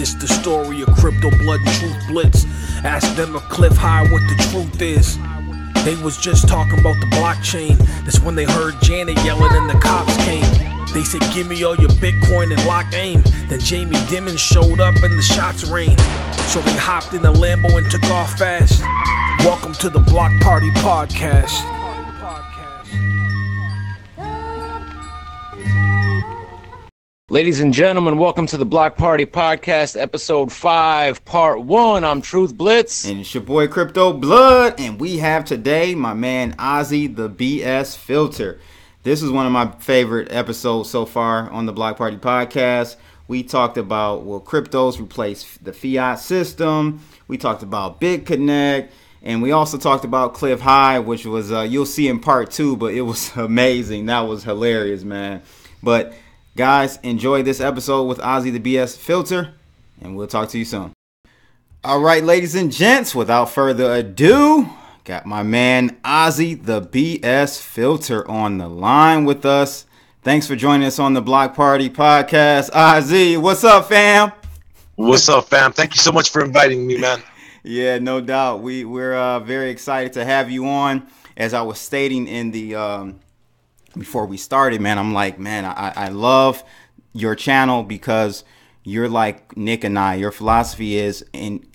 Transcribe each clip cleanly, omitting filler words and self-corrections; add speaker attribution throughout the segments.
Speaker 1: This the story of crypto blood and truth blitz. Ask them if Cliff High what the truth is. They was just talking about the blockchain. That's when they heard Janet yelling and the cops came. They said, give me all your Bitcoin and lock aim. Then Jamie Dimon showed up and the shots rained. So they hopped in the Lambo and took off fast. Welcome to the Block Party Podcast.
Speaker 2: Ladies and gentlemen, welcome to the Block Party Podcast, Episode 5, Part 1. I'm Truth Blitz.
Speaker 3: And it's your boy Crypto Blood. And we have today my man Ozzy, the BS Filter. This is one of my favorite episodes so far on the Block Party Podcast. We talked about, will cryptos replace the fiat system? We talked about BitConnect. And we also talked about Cliff High, which was, you'll see in Part 2, but it was amazing. That was hilarious, man. But guys, enjoy this episode with Ozzy the BS Filter, and we'll talk to you soon. All right, ladies and gents, without further ado, got my man Ozzy the BS Filter on the line with us. Thanks for joining us on the Block Party Podcast. Ozzy, what's up, fam?
Speaker 4: What's up, fam? Thank you so much for inviting me, man.
Speaker 3: Yeah, no doubt. We're very excited to have you on. As I was stating in the before we started, man, I'm like, man, I love your channel because you're like Nick and I. Your philosophy is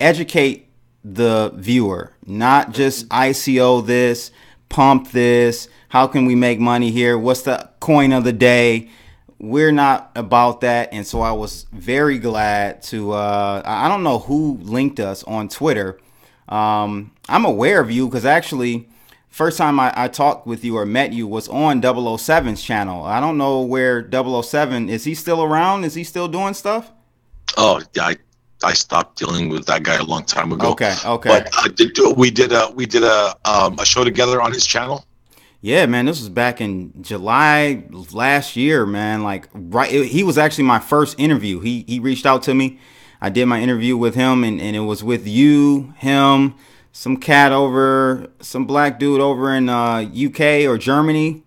Speaker 3: educate the viewer, not just ICO this, pump this. How can we make money here? What's the coin of the day? We're not about that. And so I was very glad to, I don't know who linked us on Twitter. I'm aware of you because actually, first time I talked with you or met you was on 007's channel. I don't know where 007, is he still around? Is he still doing stuff?
Speaker 4: Oh, yeah, I stopped dealing with that guy a long time ago.
Speaker 3: Okay.
Speaker 4: But we did a show together on his channel.
Speaker 3: Yeah, man, this was back in July last year, man. Like, he was actually my first interview. He reached out to me. I did my interview with him, and it was with you, him, some black dude over in UK or Germany.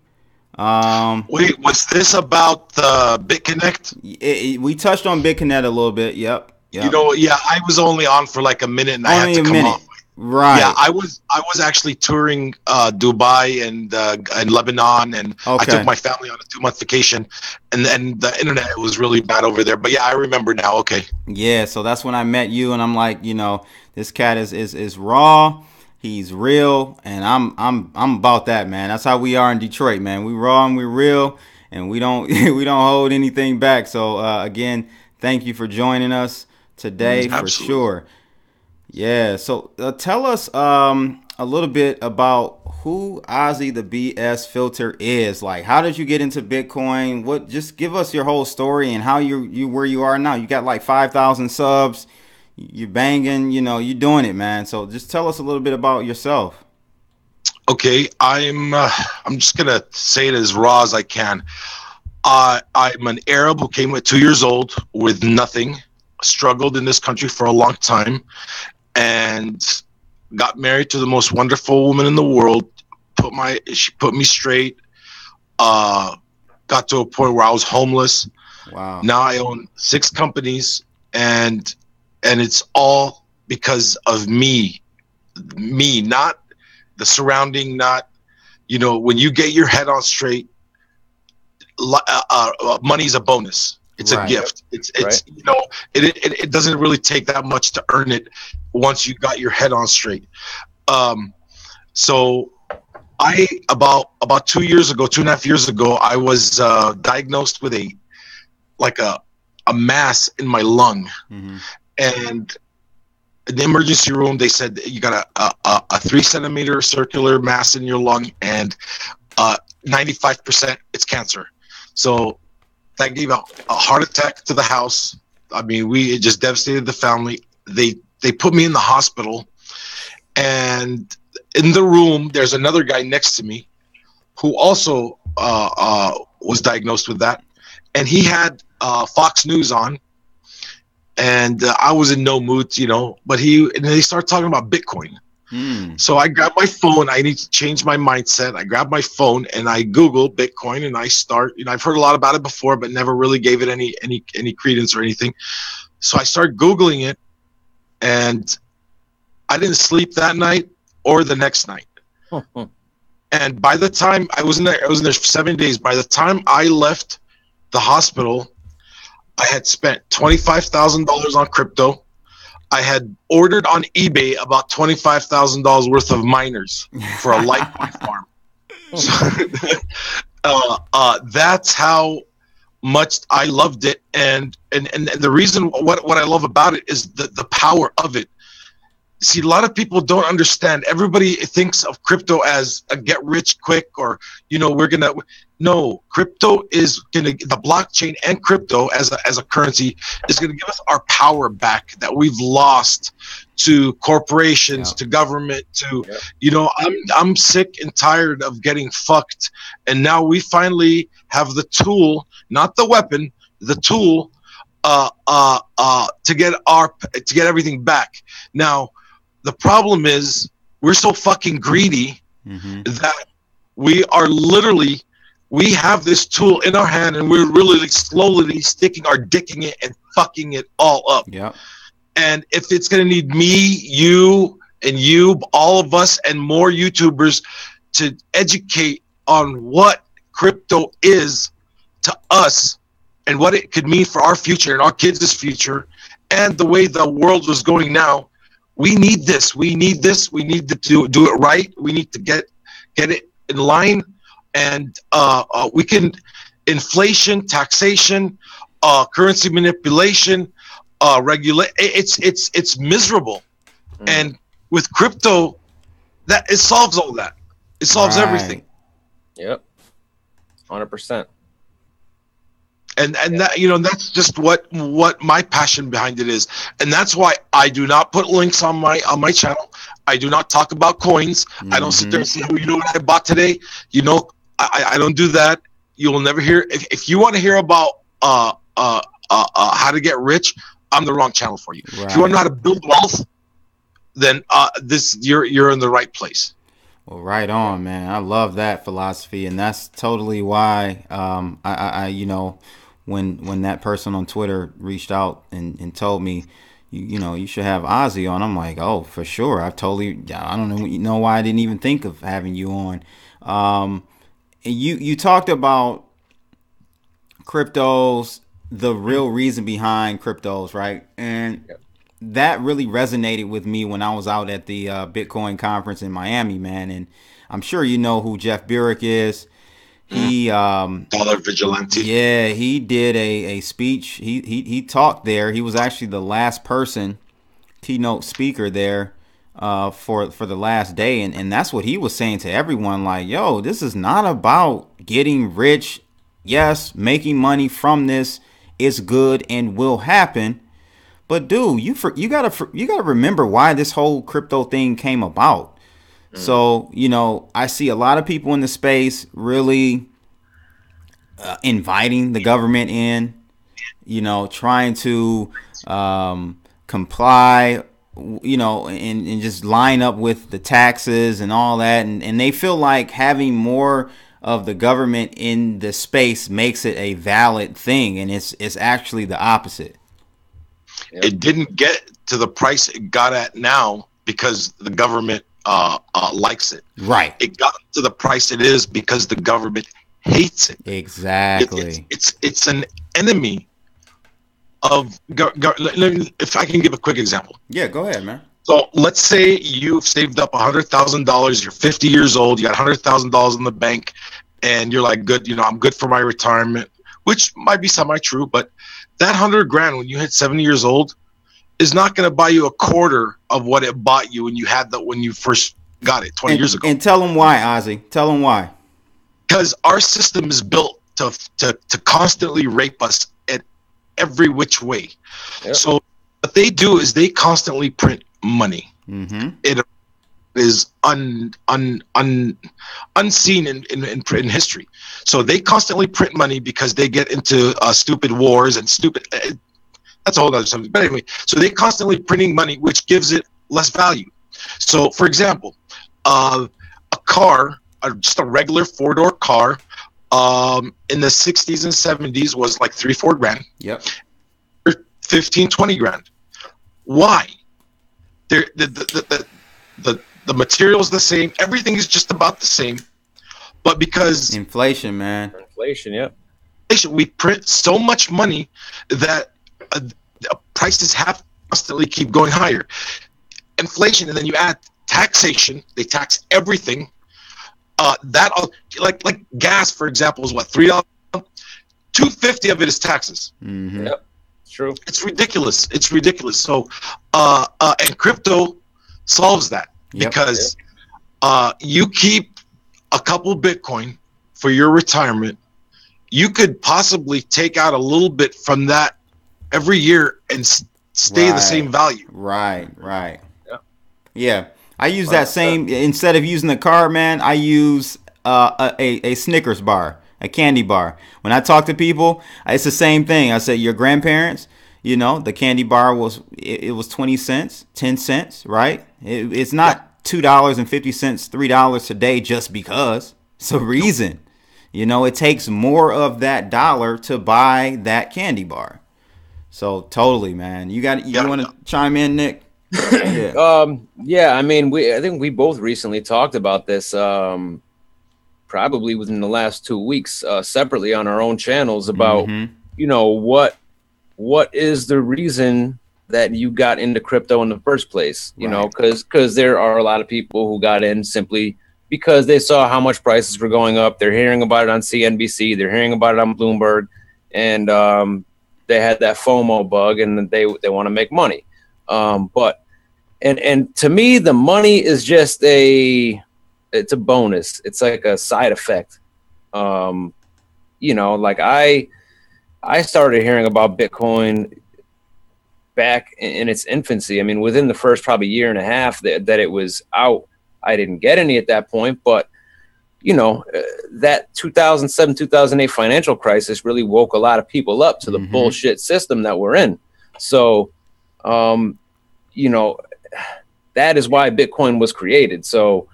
Speaker 4: Wait, was this about BitConnect?
Speaker 3: We touched on BitConnect a little bit. Yep.
Speaker 4: You know, yeah, I was only on for like a minute, and I had to come off.
Speaker 3: Right.
Speaker 4: Yeah, I was actually touring Dubai and Lebanon, and I took my family on a 2-month vacation, and the internet was really bad over there. But yeah, I remember now. Okay. Yeah,
Speaker 3: so that's when I met you, and I'm like, you know, this cat is raw. He's real, and I'm about that, man. That's how we are in Detroit, man. We raw and we real, and we don't hold anything back. So again, thank you for joining us today.
Speaker 4: Absolutely.
Speaker 3: For sure. Yeah. So tell us a little bit about who Ozzy the BS Filter is. Like, how did you get into Bitcoin? Just give us your whole story and how you where you are now. You got like 5,000 subs. You're banging, you know, you're doing it, man. So just tell us a little bit about yourself.
Speaker 4: Okay, I'm just gonna say it as raw as I can. I'm an Arab who came at 2 years old with nothing, struggled in this country for a long time, and got married to the most wonderful woman in the world. She put me straight. Got to a point where I was homeless.
Speaker 3: Wow.
Speaker 4: Now I own 6 companies, and it's all because of me, not the surrounding, not, you know, when you get your head on straight, money's a bonus. It's a gift. It's right. You know, it doesn't really take that much to earn it once you got your head on straight. So I, about 2 years ago, 2.5 years ago, I was diagnosed with a mass in my lung. Mm-hmm. And in the emergency room, they said you got a 3 centimeter circular mass in your lung, and 95% it's cancer. So that gave a heart attack to the house. I mean, it just devastated the family. They put me in the hospital, and in the room, there's another guy next to me who also was diagnosed with that, and he had Fox News on. And I was in no mood, you know, but they started talking about Bitcoin. So I grabbed my phone. I need to change my mindset. I grabbed my phone and I Googled Bitcoin, and I start, you know, I've heard a lot about it before, but never really gave it any credence or anything. So I started Googling it, and I didn't sleep that night or the next night. And by the time I was in there for 7 days. By the time I left the hospital, I had spent $25,000 on crypto. I had ordered on eBay about $25,000 worth of miners for a Litecoin farm. So, that's how much I loved it, and the reason what I love about it is the power of it. See, a lot of people don't understand. Everybody thinks of crypto as a get rich quick, or no, crypto is the blockchain and crypto as a currency is gonna give us our power back that we've lost to corporations, to government, to I'm sick and tired of getting fucked, and now we finally have the tool, not the weapon, the tool to get everything back. Now, the problem is we're so fucking greedy that we have this tool in our hand, and we're really slowly sticking our dick in it and fucking it all up.
Speaker 3: Yeah.
Speaker 4: And if it's going to need me, you, all of us, and more YouTubers to educate on what crypto is to us and what it could mean for our future and our kids' future and the way the world was going now, we need this. We need this. We need to do it right. We need to get it in line. And we can inflation, taxation, currency manipulation, regulate. It's miserable. And with crypto, that it solves all that. It solves everything.
Speaker 2: Yep. 100%.
Speaker 4: And that, that's just what my passion behind it is. And that's why I do not put links on my channel. I do not talk about coins. I don't sit there and say, what I bought today? I don't do that. You will never hear. If you want to hear about how to get rich, I'm the wrong channel for you. Right. If you want to know how to build wealth, then you're in the right place.
Speaker 3: Well, right on, man. I love that philosophy, and that's totally why I when that person on Twitter reached out and told me, you should have Ozzy on. I'm like, oh, for sure. I don't know why I didn't even think of having you on. You talked about cryptos, the real reason behind cryptos, right? And that really resonated with me when I was out at the Bitcoin conference in Miami, man. And I'm sure you know who Jeff Burek is. He
Speaker 4: Dollar Vigilante.
Speaker 3: Yeah, he did a speech. He talked there. He was actually the last keynote speaker there for the last day, and that's what he was saying to everyone, like, yo, this is not about getting rich. Yes, making money from this is good and will happen, but dude, you gotta remember why this whole crypto thing came about. So, I see a lot of people in the space really inviting the government in, trying to comply, and just line up with the taxes and all that. And they feel like having more of the government in the space makes it a valid thing. And it's actually the opposite.
Speaker 4: It didn't get to the price it got at now because the government likes it.
Speaker 3: Right.
Speaker 4: It got to the price it is because the government hates it.
Speaker 3: Exactly.
Speaker 4: It's an enemy of if I can give a quick example.
Speaker 3: Yeah, go ahead, man.
Speaker 4: So let's say you've saved up $100,000. You're 50 years old. You got $100,000 in the bank, and you're like, good. I'm good for my retirement, which might be semi-true. But that $100,000 when you hit 70 years old is not going to buy you a quarter of what it bought you when you first got it 20 years ago.
Speaker 3: And tell them why, Ozzy. Tell them why.
Speaker 4: Because our system is built to constantly rape us at every which way. Yep. So what they do is they constantly print money. It is unseen in history. So they constantly print money because they get into stupid wars and stupid. That's a whole other subject. But anyway, so they constantly printing money, which gives it less value. So, for example, a car, just a regular 4-door car, in the 60s and 70s was like $3-4 grand.
Speaker 3: Yep.
Speaker 4: 15, 20 grand. Why? The material's the same. Everything is just about the same. But because
Speaker 3: inflation, man.
Speaker 2: Inflation, yep.
Speaker 4: We print so much money that prices have constantly keep going higher. Inflation, and then you add taxation. They tax everything. That like gas, for example, is what, $3. $2.50 of it is taxes.
Speaker 3: Mm-hmm.
Speaker 2: Yep, true.
Speaker 4: It's ridiculous. It's ridiculous. So, and crypto solves that because you keep a couple Bitcoin for your retirement. You could possibly take out a little bit from that every year and stay the same value.
Speaker 3: Right. Yeah. I use that same, instead of using the card, man, I use a Snickers bar, a candy bar. When I talk to people, it's the same thing. I say, your grandparents, the candy bar was 20 cents, 10 cents, right? It's not $2.50, $3 today just because. It's a reason. It takes more of that dollar to buy that candy bar. So totally, man. You want to chime in, Nick?
Speaker 2: Yeah. I mean, I think we both recently talked about this, probably within the last 2 weeks, separately on our own channels about, what is the reason that you got into crypto in the first place? Because there are a lot of people who got in simply because they saw how much prices were going up. They're hearing about it on CNBC. They're hearing about it on Bloomberg, and they had that FOMO bug, and they want to make money. But to me, the money is just it's a bonus. It's like a side effect. Like I started hearing about Bitcoin back in its infancy. I mean, within the first probably year and a half that it was out, I didn't get any at that point, but that 2007, 2008 financial crisis really woke a lot of people up to the bullshit system that we're in. So, that is why Bitcoin was created. So,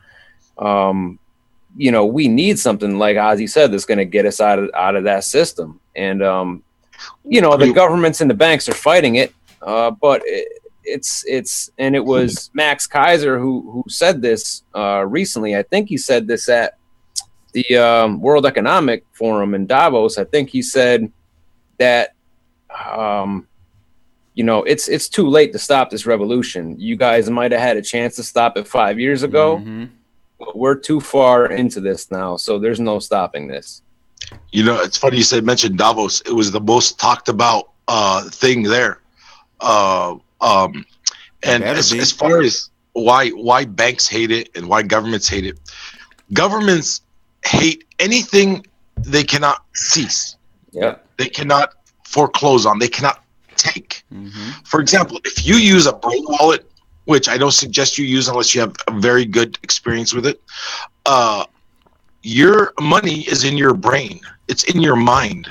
Speaker 2: we need something like Ozzy said that's going to get us out of that system. And the governments and the banks are fighting it, but it was Max Kaiser who said this recently. I think he said this at the World Economic Forum in Davos. I think he said that it's too late to stop this revolution. You guys might have had a chance to stop it 5 years ago. But we're too far into this now, so there's no stopping this.
Speaker 4: It's funny you mentioned Davos. It was the most talked about thing there. And as far as why banks hate it and why governments hate it, governments hate anything they cannot cease.
Speaker 2: Yeah,
Speaker 4: they cannot foreclose on. They cannot take. For example, if you use a brain wallet, which I don't suggest you use unless you have a very good experience with it, your money is in your brain. It's in your mind.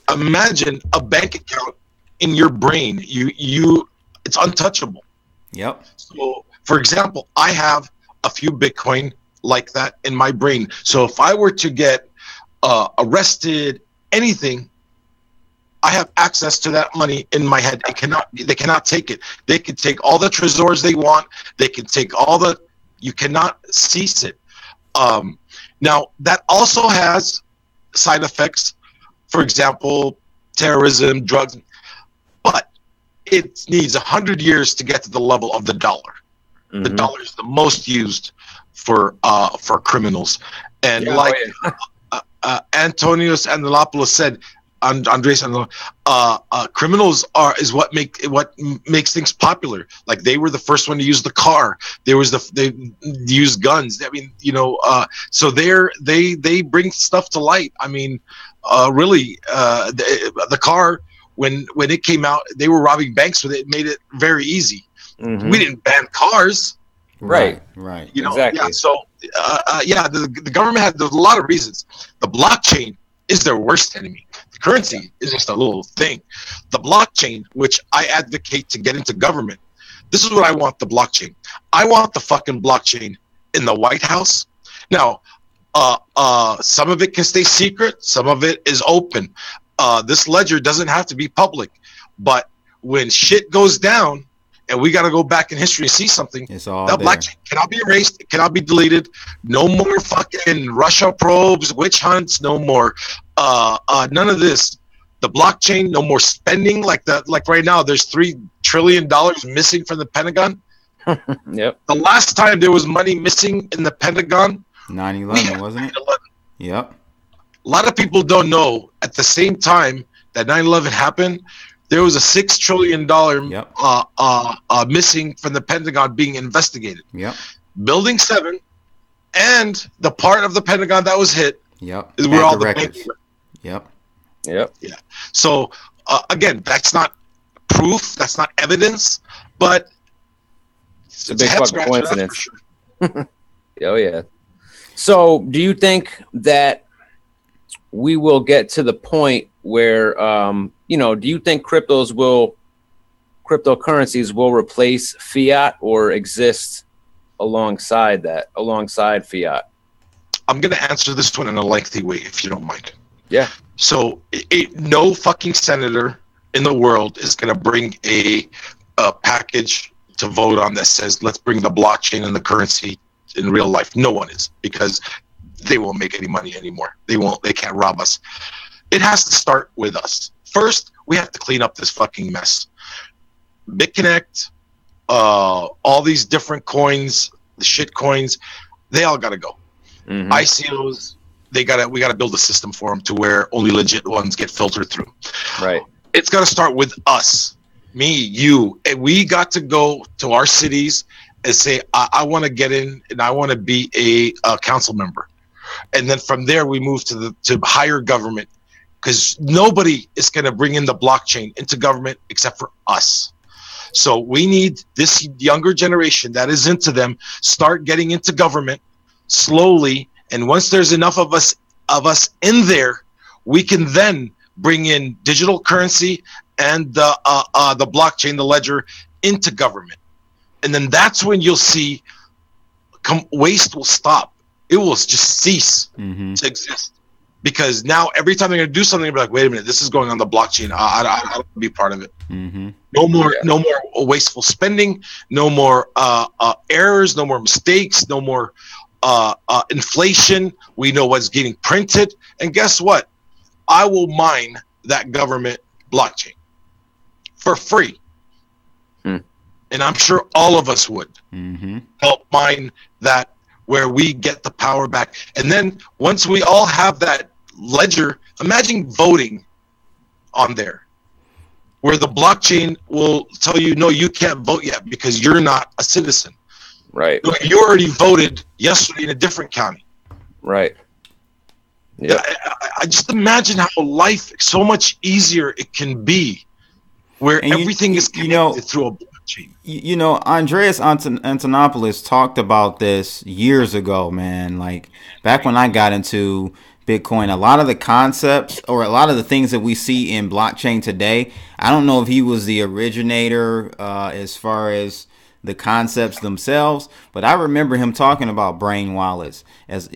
Speaker 4: Imagine a bank account in your brain. It's untouchable.
Speaker 3: Yep.
Speaker 4: So, for example, I have a few Bitcoin like that in my brain. So if I were to get arrested, anything, I have access to that money in my head. They cannot take it. They can take all the trésors they want. They can take you cannot cease it. Now that also has side effects. For example, terrorism, drugs, but it needs 100 years to get to the level of the dollar. The dollar is the most used for criminals. And Antonios Annalopoulos said, Andres, criminals is what makes things popular. Like they were the first one to use the car. They used guns. I mean, so they bring stuff to light. I mean, really, the car when it came out, they were robbing banks with it. It made it very easy. We didn't ban cars.
Speaker 2: Right.
Speaker 4: Exactly. Yeah. So, the government had a lot of reasons. The blockchain is their worst enemy. The currency is just a little thing. The blockchain, which I advocate to get into government, this is what I want the blockchain. I want the fucking blockchain in the White House. Now, some of it can stay secret. Some of it is open. This ledger doesn't have to be public. But when shit goes down, and we got to go back in history and see something,
Speaker 3: It's all
Speaker 4: that
Speaker 3: there.
Speaker 4: blockchain cannot be erased. It cannot be deleted. No more fucking Russia probes, witch hunts. No more, none of this. The blockchain, no more spending like that. Like right now, there's $3 trillion missing from the Pentagon.
Speaker 2: Yep.
Speaker 4: The last time there was money missing in the Pentagon,
Speaker 3: 9/11, wasn't it?
Speaker 4: 9/11.
Speaker 3: Yep.
Speaker 4: A lot of people don't know. At the same time that 9/11 happened, there was a $6 trillion
Speaker 3: Yep.
Speaker 4: missing from the Pentagon being investigated.
Speaker 3: Yep.
Speaker 4: Building 7 and the part of the Pentagon that was hit
Speaker 3: Yep.
Speaker 4: is where
Speaker 3: Had
Speaker 4: all
Speaker 3: the
Speaker 4: the
Speaker 3: records.
Speaker 4: banking.
Speaker 3: Yep.
Speaker 2: Yep.
Speaker 4: Yeah. So again, that's not proof. That's not evidence, but
Speaker 2: It's a big
Speaker 4: head
Speaker 2: fucking
Speaker 4: scratcher, that's
Speaker 2: coincidence.
Speaker 4: for sure.
Speaker 2: Oh yeah. So, do you think that we will get to the point where, do you think cryptocurrencies will replace fiat or exist alongside fiat?
Speaker 4: I'm going to answer this one in a lengthy way, if you don't mind.
Speaker 2: Yeah.
Speaker 4: So, no fucking senator in the world is going to bring a package to vote on that says, let's bring the blockchain and the currency in real life. No one is, because they won't make any money anymore. They can't rob us. It has to start with us. First, we have to clean up this fucking mess. BitConnect, all these different coins, the shit coins, they all got to go.
Speaker 2: Mhm.
Speaker 4: ICOs, we got to build a system for them to where only legit ones get filtered through.
Speaker 2: Right.
Speaker 4: It's got to start with us, me, you, and we got to go to our cities and say, I want to get in and I want to be a council member. And then from there, we move to higher government, because nobody is going to bring in the blockchain into government except for us. So we need this younger generation that is into them start getting into government slowly. And once there's enough of us in there, we can then bring in digital currency and the blockchain, the ledger, into government. And then that's when you'll see waste will stop. It will just cease to exist. Because now every time they're going to do something, they'll be like, wait a minute, this is going on the blockchain. I don't want to be part of it. No more wasteful spending. No more errors. No more mistakes. No more inflation. We know what's getting printed. And guess what? I will mine that government blockchain for free. And I'm sure all of us would help mine that, where we get the power back. And then once we all have that ledger, imagine voting on there, where the blockchain will tell you, no, you can't vote yet because you're not a citizen.
Speaker 2: Right.
Speaker 4: You already voted yesterday in a different county.
Speaker 2: Right. Yeah.
Speaker 4: I just imagine how life so much easier it can be, where
Speaker 3: And
Speaker 4: everything is connected through a blockchain.
Speaker 3: Andreas Antonopoulos talked about this years ago, man. Like back when I got into Bitcoin, a lot of the concepts or a lot of the things that we see in blockchain today, I don't know if he was the originator as far as the concepts themselves, but I remember him talking about brain wallets as,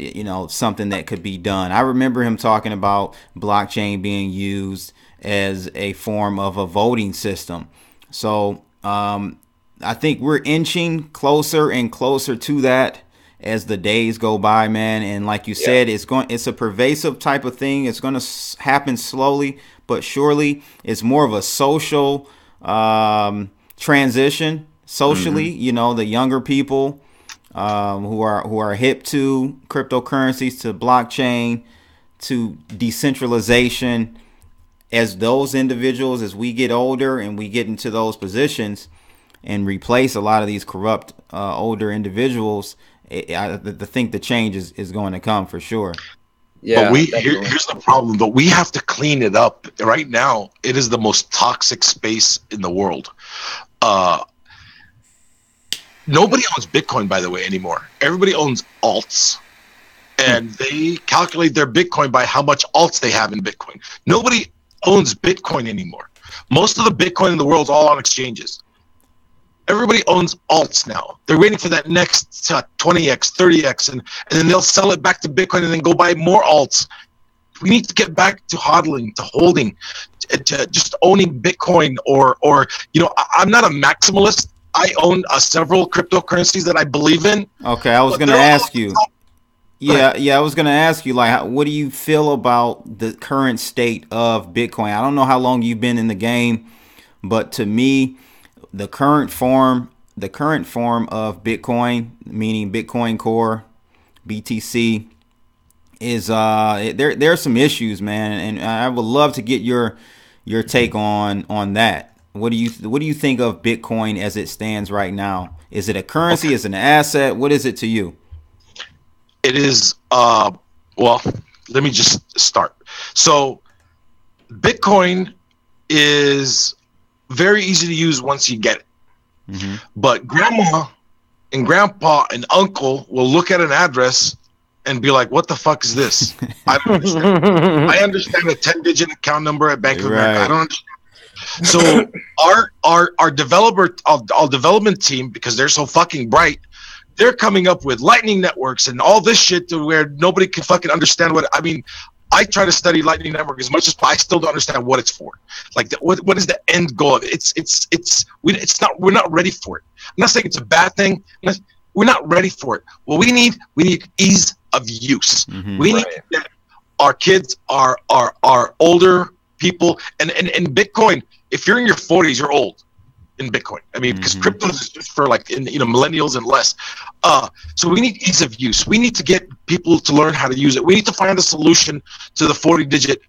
Speaker 3: something that could be done. I remember him talking about blockchain being used as a form of a voting system. So I think we're inching closer and closer to that as the days go by, man. And like you said, it's a pervasive type of thing. It's going to happen slowly but surely. It's more of a social transition socially. The younger people who are hip to cryptocurrencies, to blockchain, to decentralization. As those individuals, as we get older and we get into those positions and replace a lot of these corrupt older individuals, I think the change is going to come for sure.
Speaker 2: Yeah.
Speaker 4: But here's the problem, but we have to clean it up. Right now, it is the most toxic space in the world. Nobody owns Bitcoin, by the way, anymore. Everybody owns alts. And they calculate their Bitcoin by how much alts they have in Bitcoin. Nobody owns Bitcoin anymore. Most of the Bitcoin in the world is all on exchanges. Everybody owns alts now. They're waiting for that next 20x, 30x, and then they'll sell it back to Bitcoin and then go buy more alts. We need to get back to hodling, to holding, to just owning Bitcoin or I'm not a maximalist. I own several cryptocurrencies that I believe in.
Speaker 3: Okay, I was going to ask you. Yeah, I was going to ask you, like, what do you feel about the current state of Bitcoin? I don't know how long you've been in the game, but to me, the current form of Bitcoin, meaning Bitcoin Core, BTC, is there's some issues, man, and I would love to get your take on that. What do you think of Bitcoin as it stands right now? Is it a currency?
Speaker 4: Okay.
Speaker 3: Is it an asset? What is it to you?
Speaker 4: It is, well, let me just start. So Bitcoin is very easy to use once you get it. Mm-hmm. But grandma and grandpa and uncle will look at an address and be like, what the fuck is this? I don't understand. I understand a 10-digit account number at Bank of America. I don't understand. So our development team, because they're so fucking bright, they're coming up with lightning networks and all this shit to where nobody can fucking understand I try to study lightning network as much as I still don't understand what it's for. Like, what is the end goal of it? We're not ready for it. I'm not saying it's a bad thing. We're not ready for it. Well, we need ease of use. Mm-hmm. We need that our kids, our older people, and Bitcoin. If you're in your 40s, you're old in Bitcoin. I mean, because crypto is just for millennials and less. So we need ease of use. We need to get people to learn how to use it. We need to find a solution to the 40-digit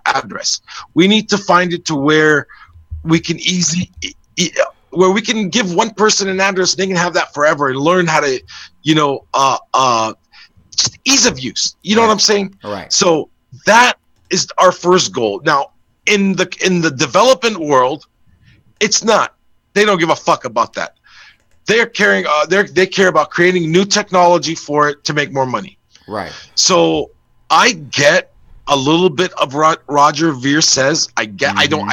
Speaker 4: address. We need to find it to where we can where we can give one person an address, they can have that forever and learn how to, just ease of use. You know what I'm saying?
Speaker 3: All right.
Speaker 4: So that is our first goal. Now, in the development world, it's not. They don't give a fuck about that. They care about creating new technology for it to make more money.
Speaker 3: Right.
Speaker 4: So I get a little bit of what Roger Ver says. I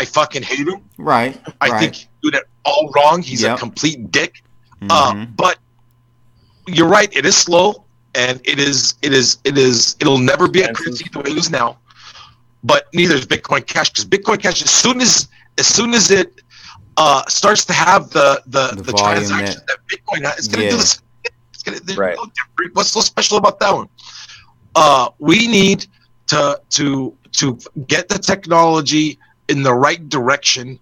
Speaker 4: fucking hate him.
Speaker 3: Right.
Speaker 4: I think he's doing it all wrong. He's a complete dick. But you're right. It is slow, and it'll never be a currency the way it is now. But neither is Bitcoin Cash, because Bitcoin Cash, as soon as it starts to have the transactions that Bitcoin has, it's going to do this. It's going to right. What's so special about that one? We need to get the technology in the right direction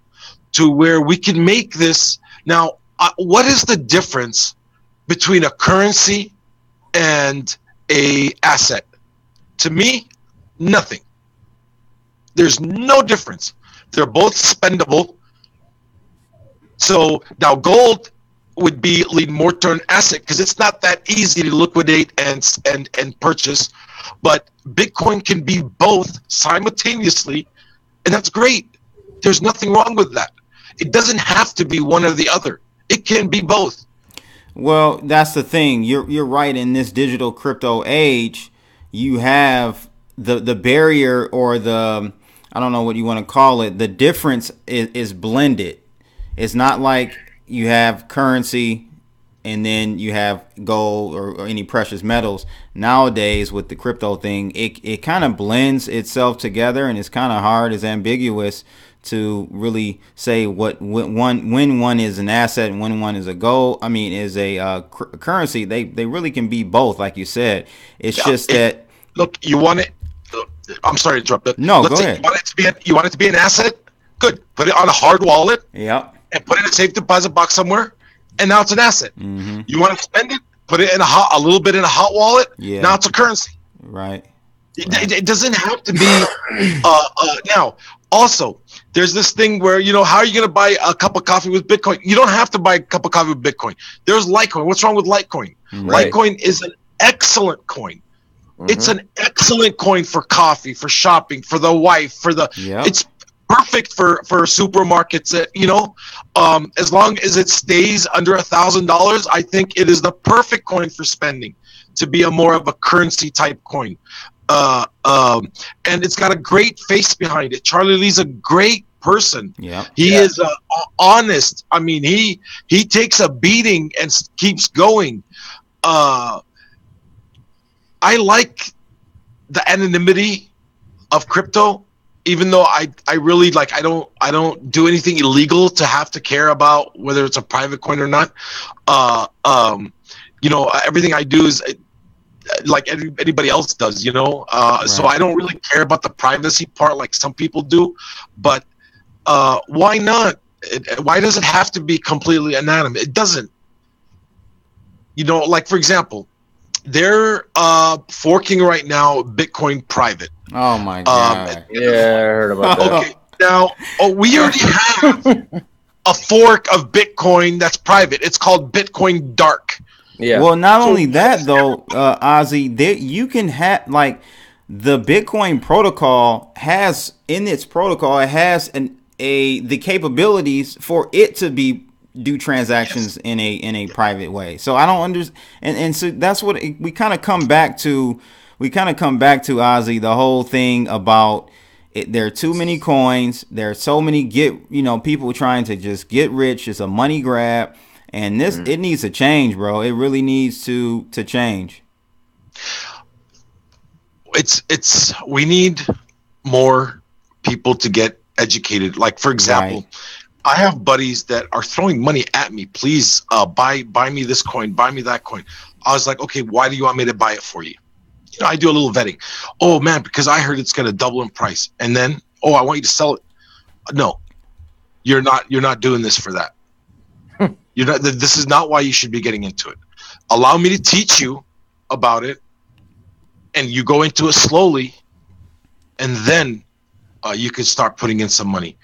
Speaker 4: to where we can make this. Now, what is the difference between a currency and a asset? To me, nothing. There's no difference. They're both spendable. So now gold would lead more to an asset because it's not that easy to liquidate and purchase. But Bitcoin can be both simultaneously, and that's great. There's nothing wrong with that. It doesn't have to be one or the other. It can be both.
Speaker 3: Well, that's the thing. You're right. In this digital crypto age, you have the barrier, or I don't know what you want to call it. The difference is blended. It's not like you have currency and then you have gold or any precious metals. Nowadays, with the crypto thing, it kind of blends itself together, and it's kind of hard, it's ambiguous to really say when one is an asset and when one is is a currency. They really can be both, like you said. It's just that.
Speaker 4: Look, you want it. I'm sorry to interrupt. But
Speaker 3: no, go ahead.
Speaker 4: You want it to be an asset? Good. Put it on a hard wallet.
Speaker 3: Yep.
Speaker 4: And put it in a safe deposit box somewhere, and now it's an asset. Mm-hmm. You want to spend it? Put it in a little bit in a hot wallet.
Speaker 3: Yeah.
Speaker 4: Now it's a currency.
Speaker 3: Right.
Speaker 4: It doesn't have to be. Now, also, there's this thing where how are you going to buy a cup of coffee with Bitcoin? You don't have to buy a cup of coffee with Bitcoin. There's Litecoin. What's wrong with Litecoin? Right. Litecoin is an excellent coin. Mm-hmm. It's an excellent coin for coffee, for shopping, for the wife, It's perfect for supermarkets. As long as it stays under $1,000, I think it is the perfect coin for spending, to be a more of a currency type coin. And it's got a great face behind it. Charlie Lee's a great person.
Speaker 3: Yeah,
Speaker 4: he is honest. I mean, he takes a beating and keeps going. I like the anonymity of crypto. even though I really like, I don't do anything illegal to have to care about whether it's a private coin or not. You know, everything I do is like anybody else does, you know. So I don't really care about the privacy part like some people do. But why not? Why does it have to be completely anonymous? It doesn't. You know, like for example, they're forking right now Bitcoin private.
Speaker 3: Oh my god!
Speaker 2: Yeah, I heard about that.
Speaker 4: Okay, now we already have a fork of Bitcoin that's private. It's called Bitcoin Dark.
Speaker 2: Yeah.
Speaker 3: Well, not only that though, Ozzy, you can have like the Bitcoin protocol has in its protocol, it has the capabilities for it to do transactions in a private way. So I don't understand, and so that's what we kind of come back to. We kind of come back to, Ozzy, the whole thing about there are too many coins. There are so many people trying to just get rich. It's a money grab, and this it needs to change, bro. It really needs to change.
Speaker 4: We need more people to get educated. Like for example, I have buddies that are throwing money at me. Please buy me this coin, buy me that coin. I was like, okay, why do you want me to buy it for you? You know, I do a little vetting. Oh man, because I heard it's going to double in price. And then, oh, I want you to sell it. No, you're not doing this for that. You're not. This is not why you should be getting into it. Allow me to teach you about it, and you go into it slowly, and then you can start putting in some money.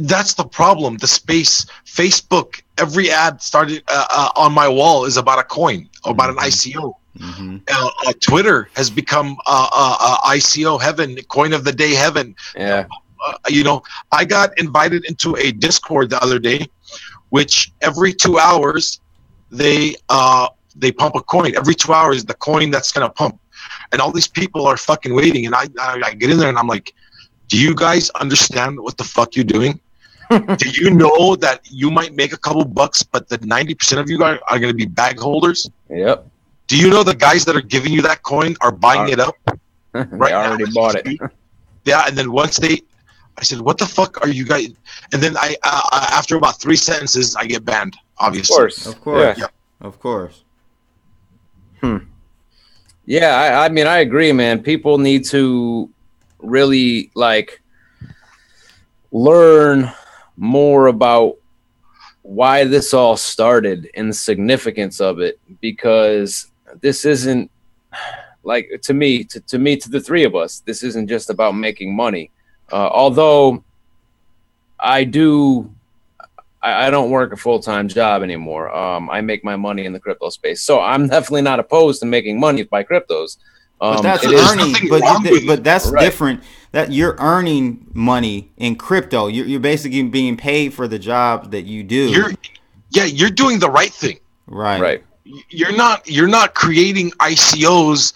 Speaker 4: That's the problem. The space, Facebook, every ad started on my wall is about a coin, about an ICO. Twitter has become ICO heaven, coin of the day heaven.
Speaker 2: Yeah.
Speaker 4: You know, I got invited into a Discord the other day, which every 2 hours they pump a coin. Every 2 hours, the coin that's gonna pump, and all these people are fucking waiting. And I get in there and I'm like, do you guys understand what the fuck you're doing? Do you know that you might make a couple bucks, but the 90% of you guys are going to be bag holders?
Speaker 2: Yep.
Speaker 4: Do you know the guys that are giving you that coin are buying it up?
Speaker 2: Right, they already bought it.
Speaker 4: Yeah, and then once I said, what the fuck are you guys? And then I after about 3 sentences, I get banned, obviously.
Speaker 3: Of course.
Speaker 2: Yeah.
Speaker 3: Of course.
Speaker 2: Yeah, I mean, I agree, man. People need to really like learn more about why this all started and the significance of it, because this isn't like to the three of us, this isn't just about making money. Although I don't work a full-time job anymore. I make my money in the crypto space, so I'm definitely not opposed to making money by cryptos.
Speaker 3: But that's earning. But that's different. That you're earning money in crypto. You're basically being paid for the job that you do.
Speaker 4: You're doing the right thing.
Speaker 3: Right.
Speaker 4: You're not creating ICOs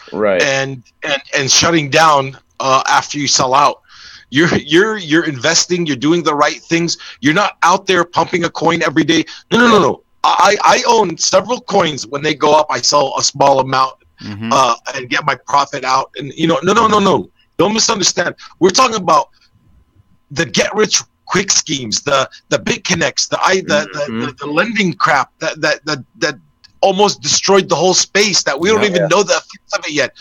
Speaker 4: and shutting down after you sell out. You're investing. You're doing the right things. You're not out there pumping a coin every day. No. I own several coins. When they go up, I sell a small amount. And get my profit out, and no. Don't misunderstand. We're talking about the get rich quick schemes, the BitConnects, the lending crap that almost destroyed the whole space. That we don't even know the effects of it yet.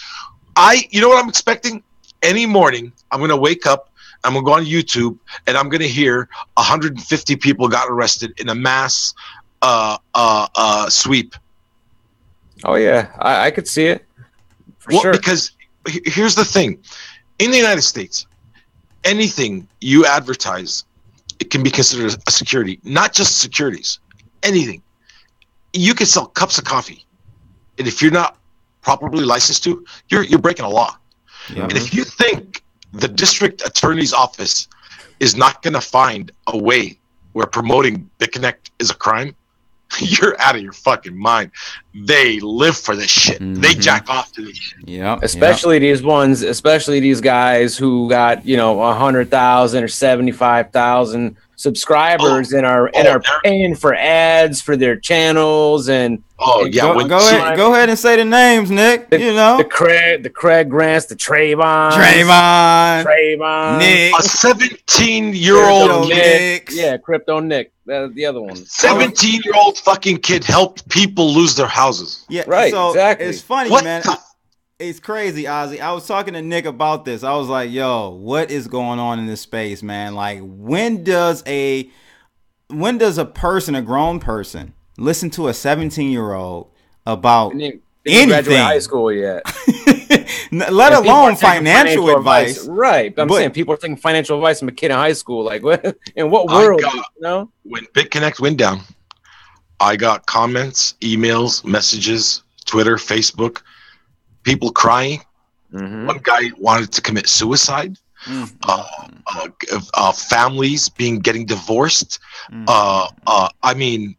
Speaker 4: You know what I'm expecting? Any morning, I'm gonna wake up. I'm gonna go on YouTube, and I'm gonna hear 150 people got arrested in a mass sweep.
Speaker 2: Oh yeah, I could see it. Sure.
Speaker 4: Because here's the thing: in the United States, anything you advertise, it can be considered a security. Not just securities, anything. You can sell cups of coffee, and if you're not properly licensed to, you're breaking a law. Yeah. And if you think the district attorney's office is not going to find a way where promoting BitConnect is a crime, you're out of your fucking mind. they live for this shit. They jack off to this shit.
Speaker 3: Yeah.
Speaker 2: Especially these ones, especially these guys who got 100,000 or 75,000 subscribers and are paying for ads for their channels and
Speaker 3: go ahead and say the names, Nick.
Speaker 2: The Craig Grants, the Trayvon,
Speaker 3: Nick,
Speaker 4: a 17-year-old
Speaker 3: Nick,
Speaker 2: Crypto Nick, the other one.
Speaker 4: 17-year-old fucking kid helped people lose their houses.
Speaker 3: Yeah,
Speaker 2: right.
Speaker 3: So
Speaker 2: exactly.
Speaker 3: It's funny, man. It's crazy, Ozzy. I was talking to Nick about this. I was like, "Yo, what is going on in this space, man? Like, when does a person, a grown person, listen to a 17-year-old about anything?
Speaker 2: Graduate high school yet?
Speaker 3: Let alone financial advice.
Speaker 2: Right. But I'm saying people are thinking financial advice from a kid in high school. Like, what? In what world?
Speaker 4: When BitConnect went down, I got comments, emails, messages, Twitter, Facebook. People crying. One guy wanted to commit suicide. Families getting divorced. I mean,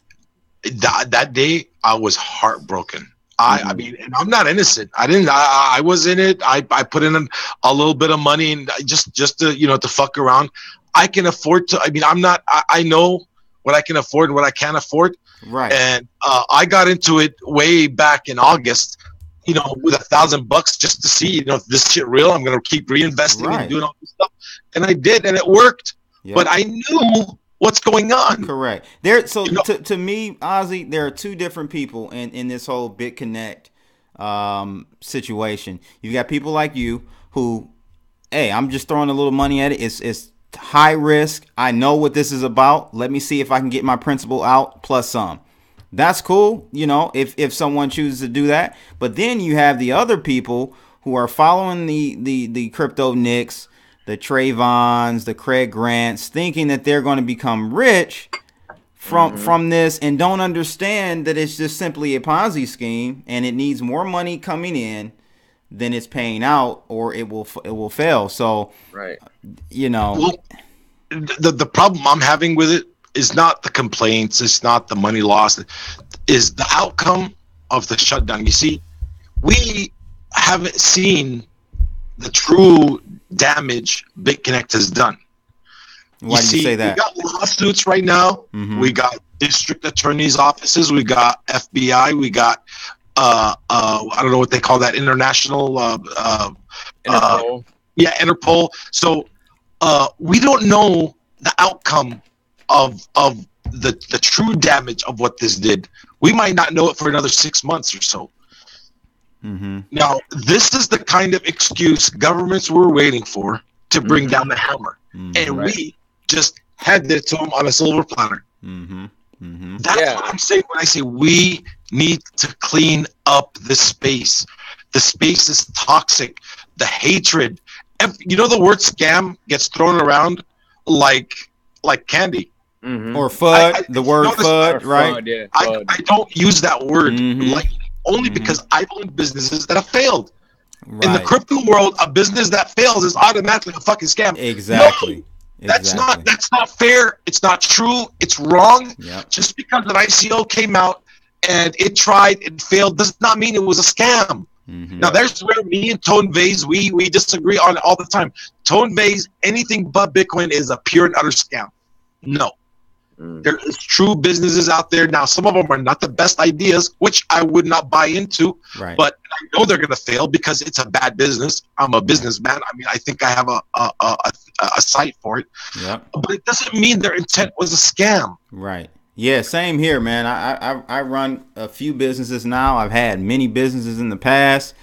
Speaker 4: that day I was heartbroken. I mean, and I'm not innocent. I was in it. I put in a little bit of money and just to to fuck around. I can afford to. I mean, I know what I can afford and what I can't afford.
Speaker 3: Right.
Speaker 4: And I got into it way back in August. With $1,000 just to see, is this shit real? I'm gonna keep reinvesting and doing all this stuff, and I did, and it worked. Yep. But I knew what's going on.
Speaker 3: Correct. So to me, Ozzy, there are two different people in this whole BitConnect situation. You've got people like you who, hey, I'm just throwing a little money at it. It's high risk. I know what this is about. Let me see if I can get my principal out plus some. That's cool, if someone chooses to do that. But then you have the other people who are following the crypto Nicks, the Trayvons, the Craig Grants, thinking that they're going to become rich from this and don't understand that it's just simply a Ponzi scheme and it needs more money coming in than it's paying out, or it will fail. So,
Speaker 2: right,
Speaker 4: Well, the problem I'm having with it is not the complaints, it's not the money lost, is the outcome of the shutdown. You see, we haven't seen the true damage BitConnect has done.
Speaker 3: Why do you say that?
Speaker 4: We got lawsuits right now. We got district attorneys' offices. We got FBI. We got I don't know what they call that, international
Speaker 2: Interpol.
Speaker 4: Interpol. So we don't know the outcome of the true damage of what this did. We might not know it for another 6 months or so. Now, this is the kind of excuse governments were waiting for to bring down the hammer. And we just handed it to them on a silver platter. That's what I'm saying when I say we need to clean up the space. The space is toxic. The hatred. The word scam gets thrown around like candy.
Speaker 3: Or FUD, the word FUD, right?
Speaker 2: FUD, yeah,
Speaker 4: FUD. I don't use that word only because I've owned businesses that have failed. Right. In the crypto world, a business that fails is automatically a fucking scam.
Speaker 3: Exactly.
Speaker 4: No, that's not fair. It's not true. It's wrong.
Speaker 3: Yep.
Speaker 4: Just because an ICO came out and it tried and failed does not mean it was a scam. Now, there's where me and Tone Vase, we disagree on it all the time. Tone Vase, anything but Bitcoin is a pure and utter scam. No. There is true businesses out there. Now, some of them are not the best ideas, which I would not buy into.
Speaker 3: Right.
Speaker 4: But I know they're going to fail because it's a bad business. I'm a businessman. I mean, I think I have a site for it.
Speaker 3: Yep.
Speaker 4: But it doesn't mean their intent was a scam.
Speaker 3: Right. Yeah, same here, man. I run a few businesses now. I've had many businesses in the past.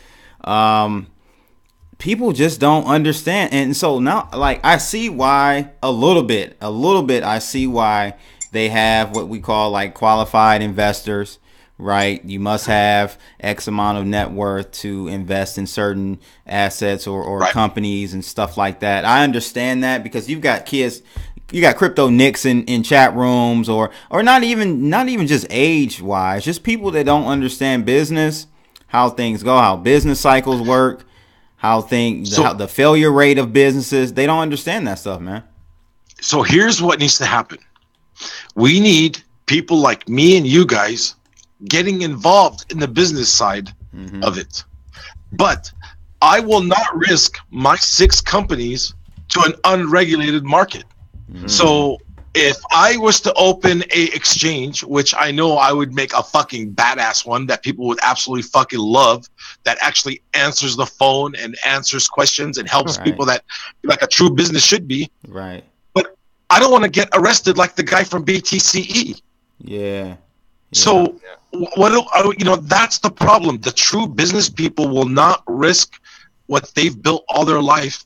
Speaker 3: People just don't understand. And so now, like, I see why a little bit, I see why they have what we call like qualified investors, right? You must have X amount of net worth to invest in certain assets or companies and stuff like that. I understand that because you've got kids, you got crypto nicks in chat rooms or not even just age wise, just people that don't understand business, how things go, how business cycles work. How the failure rate of businesses, they don't understand that stuff, man.
Speaker 4: So here's what needs to happen. We need people like me and you guys getting involved in the business side of it. But I will not risk my 6 companies to an unregulated market. So if I was to open a exchange, which I know I would make a fucking badass one that people would absolutely fucking love, that actually answers the phone and answers questions and helps people that like a true business should be.
Speaker 3: Right.
Speaker 4: But I don't want to get arrested like the guy from BTCE.
Speaker 3: Yeah.
Speaker 4: So that's the problem. The true business people will not risk what they've built all their life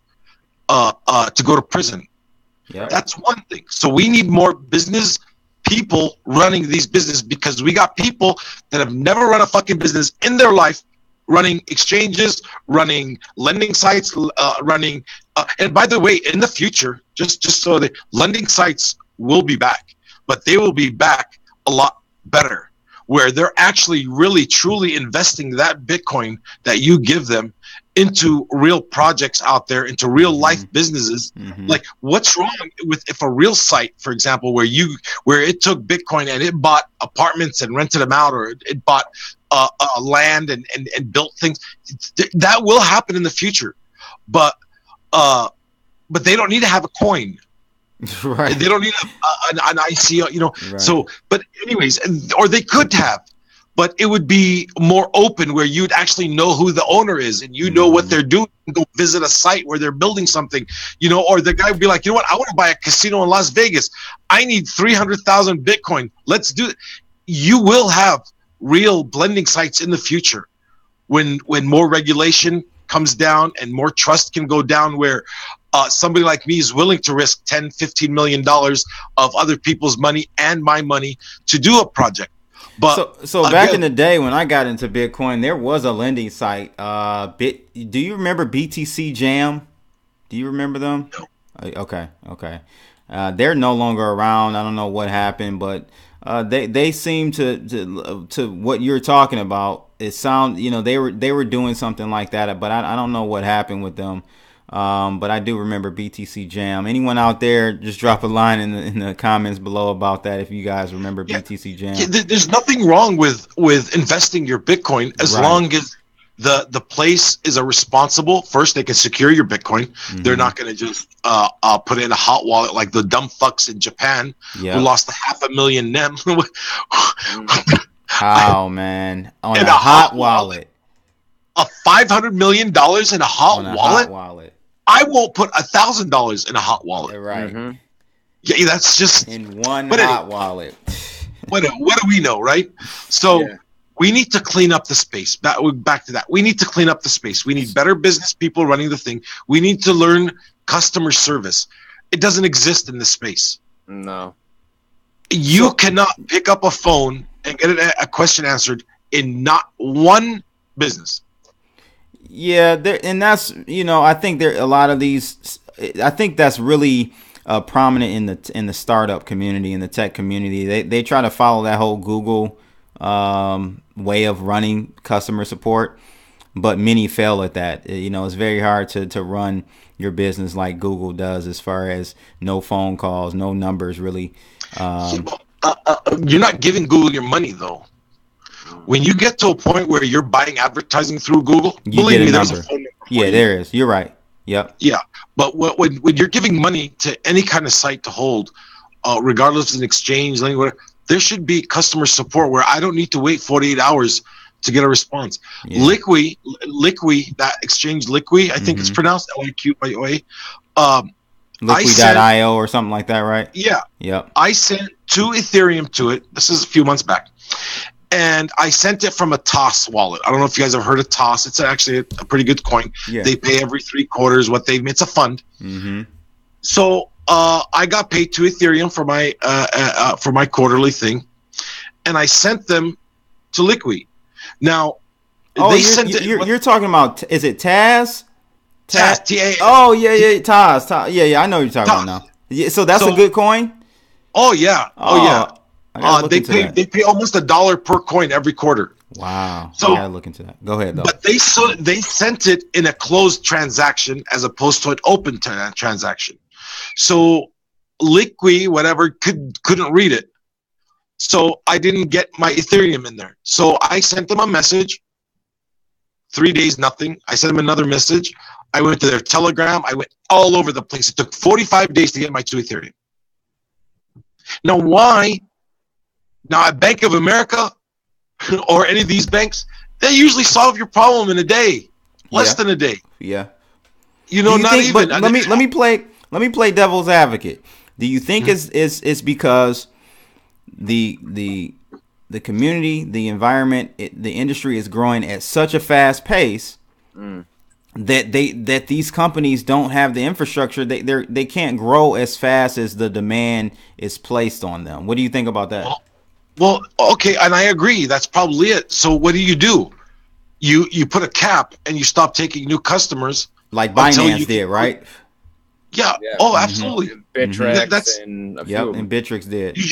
Speaker 4: to go to prison.
Speaker 3: Yeah.
Speaker 4: That's one thing. So we need more business people running these businesses, because we got people that have never run a fucking business in their life, running exchanges, running lending sites, running. And by the way, in the future, just so the lending sites will be back, but they will be back a lot better, where they're actually really truly investing that Bitcoin that you give them into real projects out there, into real life businesses. Like, what's wrong with if a real site, for example, where it took Bitcoin and it bought apartments and rented them out, or it bought land and built things, that will happen in the future. But they don't need to have a coin.
Speaker 3: Right.
Speaker 4: They don't need an ICO,
Speaker 3: Right.
Speaker 4: So, but anyways, or they could have, but it would be more open, where you'd actually know who the owner is, and you know what they're doing. Go visit a site where they're building something, or the guy would be like, you know what, I want to buy a casino in Las Vegas. I need 300,000 Bitcoin. Let's do it. You will have real blending sites in the future when more regulation comes down and more trust can go down, where somebody like me is willing to risk $10-15 million of other people's money and my money to do a project. But
Speaker 3: so back in the day when I got into Bitcoin, there was a lending site. Do you remember BTC Jam? Do you remember them?
Speaker 4: No.
Speaker 3: Okay. They're no longer around. I don't know what happened, but they seem to what you're talking about. It sound they were doing something like that, but I don't know what happened with them. But I do remember BTC Jam. Anyone out there, just drop a line in the comments below about that if you guys remember BTC Jam.
Speaker 4: Yeah, there's nothing wrong with investing your Bitcoin as long as the place is a responsible. First, they can secure your Bitcoin. They're not going to just put it in a hot wallet like the dumb fucks in Japan who lost $500,000 NEM.
Speaker 3: How, man? On a hot wallet.
Speaker 4: A $500 million in a hot wallet? I won't put $1,000 in a hot wallet.
Speaker 3: Right.
Speaker 4: Yeah, that's just
Speaker 3: in one hot wallet.
Speaker 4: What do we know, right? So we need to clean up the space. Back to that. We need to clean up the space. We need better business people running the thing. We need to learn customer service. It doesn't exist in this space.
Speaker 2: No.
Speaker 4: You cannot pick up a phone and get a question answered in not one business.
Speaker 3: Yeah, and that's I think there a lot of these. I think that's really prominent in the startup community, in the tech community. They try to follow that whole Google way of running customer support, but many fail at that. It's very hard to run your business like Google does, as far as no phone calls, no numbers, really.
Speaker 4: You're not giving Google your money though. When you get to a point where you're buying advertising through Google, believe me, there's a phone number.
Speaker 3: Yeah, there is. You're right. Yep.
Speaker 4: Yeah, but when you're giving money to any kind of site to hold, regardless of an exchange, whatever, there should be customer support where I don't need to wait 48 hours to get a response. Yeah. Liqui, that exchange, Liqui, I think it's pronounced Liqui.
Speaker 3: Liqui.io or something like that, right?
Speaker 4: Yeah.
Speaker 3: Yep.
Speaker 4: I sent 2 Ethereum to it. This is a few months back. And I sent it from a TOS wallet. I don't know if you guys have heard of TOS. It's actually a pretty good coin. Yeah. They pay every 3 quarters what they. It's a fund. So I got paid 2 Ethereum for my quarterly thing, and I sent them to Liqui. Now, they sent it.
Speaker 3: You're talking about? Is it Taz?
Speaker 4: Taz. T-A-S.
Speaker 3: Oh yeah, Taz. Yeah. I know what you're talking about now. Yeah. So that's a good coin.
Speaker 4: Oh yeah. They pay almost $1 per coin every quarter.
Speaker 3: Wow. So I gotta look into that. Go ahead though.
Speaker 4: But they sent it in a closed transaction as opposed to an open transaction. So Liqui, whatever, couldn't read it. So I didn't get my Ethereum in there. So I sent them a message. 3 days, nothing. I sent them another message. I went to their Telegram. I went all over the place. It took 45 days to get my 2 Ethereum. Now, why? Now, at Bank of America or any of these banks, they usually solve your problem in a day, less than a day.
Speaker 3: Yeah.
Speaker 4: You know, not
Speaker 3: think,
Speaker 4: even.
Speaker 3: But let me play devil's advocate. Do you think it's because the community, the environment, the industry is growing at such a fast pace that these companies don't have the infrastructure? They can't grow as fast as the demand is placed on them. What do you think about that?
Speaker 4: Well, okay, and I agree. That's probably it. So what do? You put a cap and you stop taking new customers,
Speaker 3: like Binance did, right?
Speaker 4: Yeah. Oh, absolutely.
Speaker 2: Bittrex and a few.
Speaker 3: And Bittrex did.
Speaker 4: You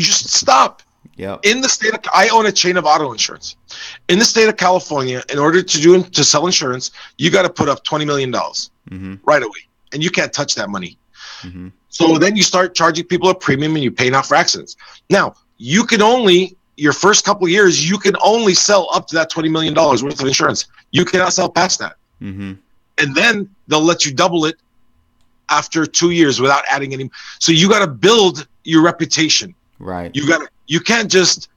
Speaker 4: just stop.
Speaker 3: Yeah.
Speaker 4: In the state of, I own a chain of auto insurance. In the state of California, in order to sell insurance, you got to put up $20 million right away, and you can't touch that money. So then you start charging people a premium, and you pay out for accidents. Now you can only, your first couple of years, you can only sell up to that $20 million worth of insurance. You cannot sell past that, and then they'll let you double it after 2 years without adding any. So you got to build your reputation.
Speaker 3: Right.
Speaker 4: You can't just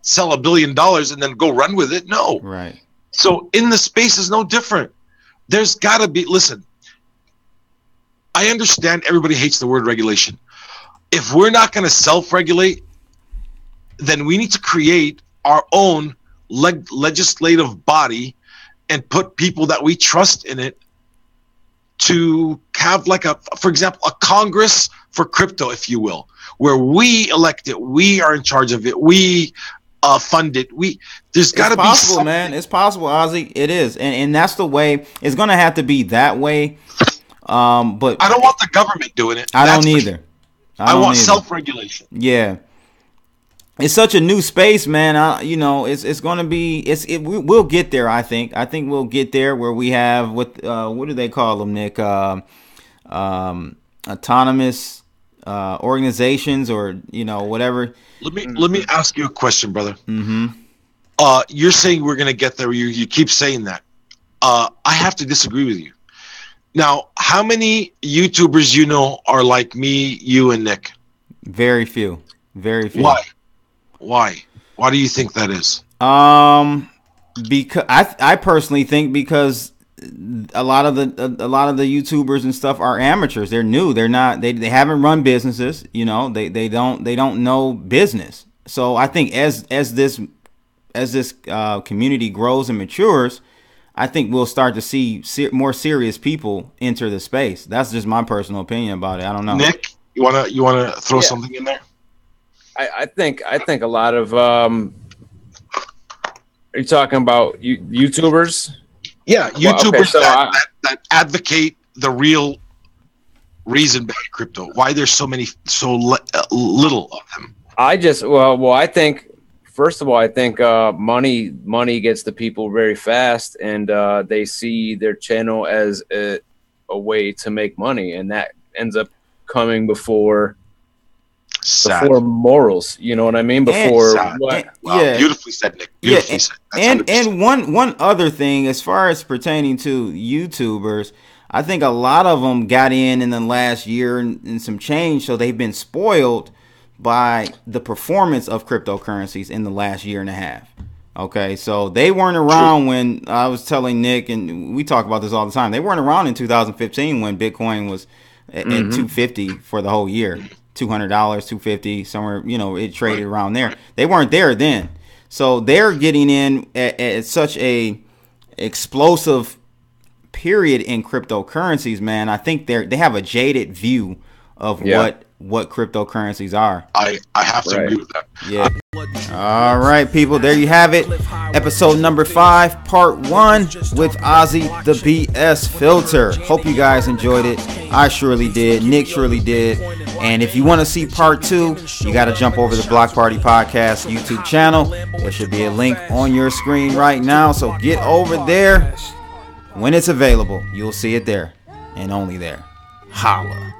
Speaker 4: sell $1 billion and then go run with it. No.
Speaker 3: Right.
Speaker 4: So in the space is no different. There's got to be, listen, I understand everybody hates the word regulation. If we're not going to self-regulate, then we need to create our own legislative body and put people that we trust in it to have, like, for example, a Congress for crypto, if you will, where we elect it, we are in charge of it, we fund it. There's got to be
Speaker 3: possible, man. It's possible, Ozzy. It is, and that's the way. It's going to have to be that way. But
Speaker 4: I don't want the government doing it.
Speaker 3: I don't either.
Speaker 4: I want self-regulation.
Speaker 3: Yeah. It's such a new space, man. It's going to be. We'll get there. I think we'll get there where we have what do they call them, Nick? Autonomous organizations, or whatever.
Speaker 4: Let me ask you a question, brother. You're saying we're going to get there. You keep saying that. I have to disagree with you. Now, how many YouTubers are like me, you, and Nick?
Speaker 3: Very few. Very few.
Speaker 4: Why? Why do you think that is?
Speaker 3: Because I personally think because a lot of the YouTubers and stuff are amateurs. They're new. They're not. They haven't run businesses. They don't know business. So I think as this community grows and matures, I think we'll start to see more serious people enter the space. That's just my personal opinion about it. I don't know.
Speaker 4: Nick, you wanna throw something in there?
Speaker 2: I think a lot of are you talking about YouTubers?
Speaker 4: Yeah, YouTubers that advocate the real reason behind crypto. Why there's so little of them.
Speaker 2: I think first of all, I think money gets the people very fast, and they see their channel as a way to make money, and that ends up coming before morals. You know what I mean?
Speaker 4: Beautifully said, Nick. Beautifully said.
Speaker 3: And one other thing, as far as pertaining to YouTubers, I think a lot of them got in the last year and some change, so they've been spoiled by the performance of cryptocurrencies in the last year and a half. Okay, so they weren't around when I was telling Nick, and we talk about this all the time. They weren't around in 2015 when Bitcoin was at $250 for the whole year. $200, $250, somewhere, it traded around there. They weren't there then. So they're getting in at such a explosive period in cryptocurrencies, man. I think they have a jaded view of what cryptocurrencies are.
Speaker 4: I have to agree with that.
Speaker 3: Yeah. All right, people, there you have it. Episode number 5, part 1 with Ozzy the BS Filter. Hope you guys enjoyed it. I surely did. Nick surely did. And if you want to see part 2, you got to jump over to the Block Party Podcast YouTube channel. There should be a link on your screen right now. So get over there. When it's available, you'll see it there and only there. Holla.